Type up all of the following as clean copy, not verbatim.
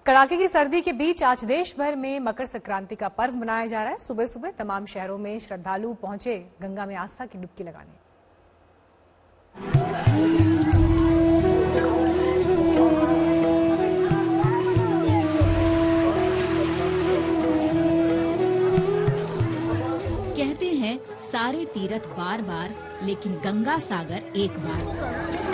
कड़ाके की सर्दी के बीच आज देश भर में मकर संक्रांति का पर्व मनाया जा रहा है। सुबह सुबह तमाम शहरों में श्रद्धालु पहुंचे गंगा में आस्था की डुबकी लगाने। कहते हैं सारे तीर्थ बार बार, लेकिन गंगा सागर एक बार।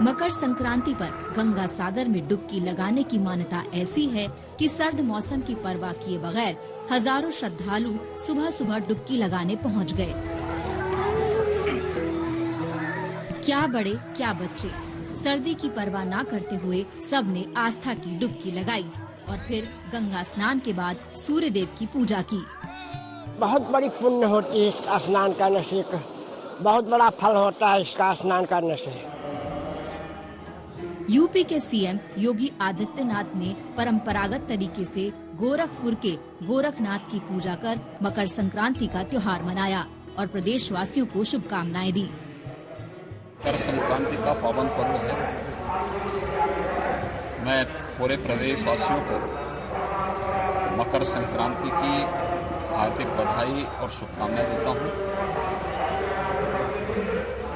मकर संक्रांति पर गंगा सागर में डुबकी लगाने की मान्यता ऐसी है कि सर्द मौसम की परवाह किए बगैर हजारों श्रद्धालु सुबह सुबह डुबकी लगाने पहुंच गए। क्या बड़े क्या बच्चे, सर्दी की परवाह न करते हुए सबने आस्था की डुबकी लगाई और फिर गंगा स्नान के बाद सूर्य देव की पूजा की। बहुत बड़ी पुण्य होती है स्नान करने से, बहुत बड़ा फल होता है इसका स्नान करने से। यूपी के सीएम योगी आदित्यनाथ ने परंपरागत तरीके से गोरखपुर के गोरखनाथ की पूजा कर मकर संक्रांति का त्योहार मनाया और प्रदेशवासियों को शुभकामनाएं दी। मकर संक्रांति का पावन पर्व है। मैं पूरे प्रदेशवासियों को मकर संक्रांति की हार्दिक बधाई और शुभकामनाएं देता हूं।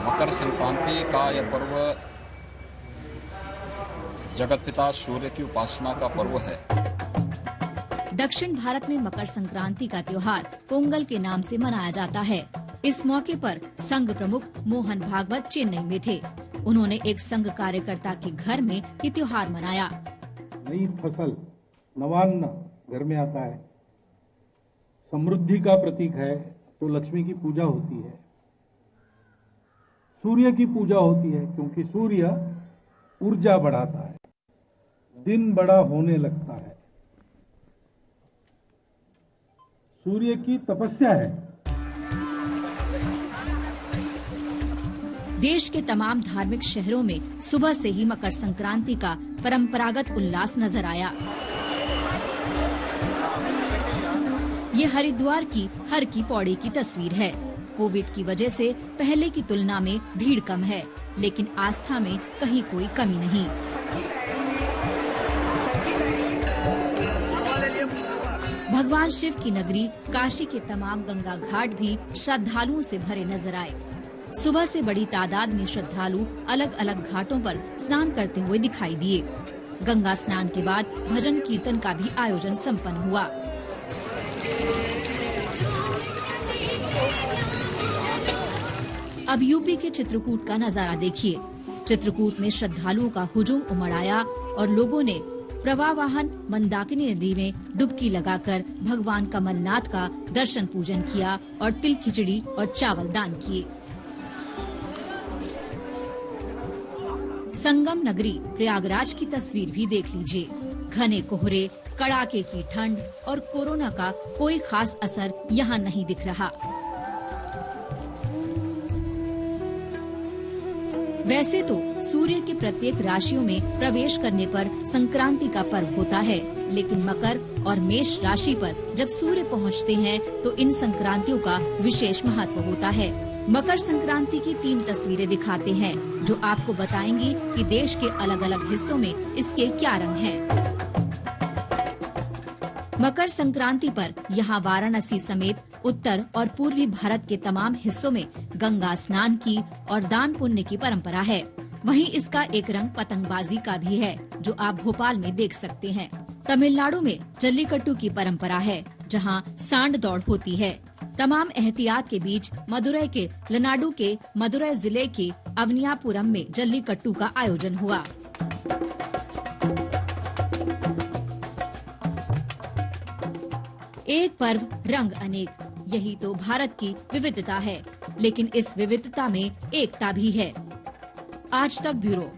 मकर संक्रांति का यह पर्व जगत पिता सूर्य की उपासना का पर्व है। दक्षिण भारत में मकर संक्रांति का त्योहार पोंगल के नाम से मनाया जाता है। इस मौके पर संघ प्रमुख मोहन भागवत चेन्नई में थे। उन्होंने एक संघ कार्यकर्ता के घर में ये त्योहार मनाया। नई फसल नवान्न घर में आता है, समृद्धि का प्रतीक है, तो लक्ष्मी की पूजा होती है, सूर्य की पूजा होती है, क्योंकि सूर्य ऊर्जा बढ़ाता है, दिन बड़ा होने लगता है, सूर्य की तपस्या है। देश के तमाम धार्मिक शहरों में सुबह से ही मकर संक्रांति का परंपरागत उल्लास नजर आया। ये हरिद्वार की हर की पौड़ी की तस्वीर है। कोविड की वजह से पहले की तुलना में भीड़ कम है, लेकिन आस्था में कहीं कोई कमी नहीं। भगवान शिव की नगरी काशी के तमाम गंगा घाट भी श्रद्धालुओं से भरे नजर आए। सुबह से बड़ी तादाद में श्रद्धालु अलग अलग घाटों पर स्नान करते हुए दिखाई दिए। गंगा स्नान के बाद भजन कीर्तन का भी आयोजन संपन्न हुआ। अब यूपी के चित्रकूट का नजारा देखिए। चित्रकूट में श्रद्धालुओं का हुजूम उमड़ आया और लोगों ने प्रवाहवाहन मंदाकिनी नदी में डुबकी लगाकर भगवान कमलनाथ का दर्शन पूजन किया और तिल खिचड़ी और चावल दान किए। संगम नगरी प्रयागराज की तस्वीर भी देख लीजिए। घने कोहरे, कड़ाके की ठंड और कोरोना का कोई खास असर यहाँ नहीं दिख रहा। वैसे तो सूर्य के प्रत्येक राशियों में प्रवेश करने पर संक्रांति का पर्व होता है, लेकिन मकर और मेष राशि पर जब सूर्य पहुंचते हैं तो इन संक्रांतियों का विशेष महत्व होता है। मकर संक्रांति की 3 तस्वीरें दिखाते हैं जो आपको बताएंगी कि देश के अलग अलग हिस्सों में इसके क्या रंग हैं। मकर संक्रांति पर यहाँ वाराणसी समेत उत्तर और पूर्वी भारत के तमाम हिस्सों में गंगा स्नान की और दान पुण्य की परंपरा है। वहीं इसका एक रंग पतंगबाजी का भी है, जो आप भोपाल में देख सकते हैं। तमिलनाडु में जल्लीकट्टू की परंपरा है, जहाँ सांड दौड़ होती है। तमाम एहतियात के बीच मदुरै के लनाडु के मदुरै जिले के अवनियापुरम में जल्लीकट्टू का आयोजन हुआ। एक पर्व रंग अनेक, यही तो भारत की विविधता है, लेकिन इस विविधता में एकता भी है। आज तक ब्यूरो।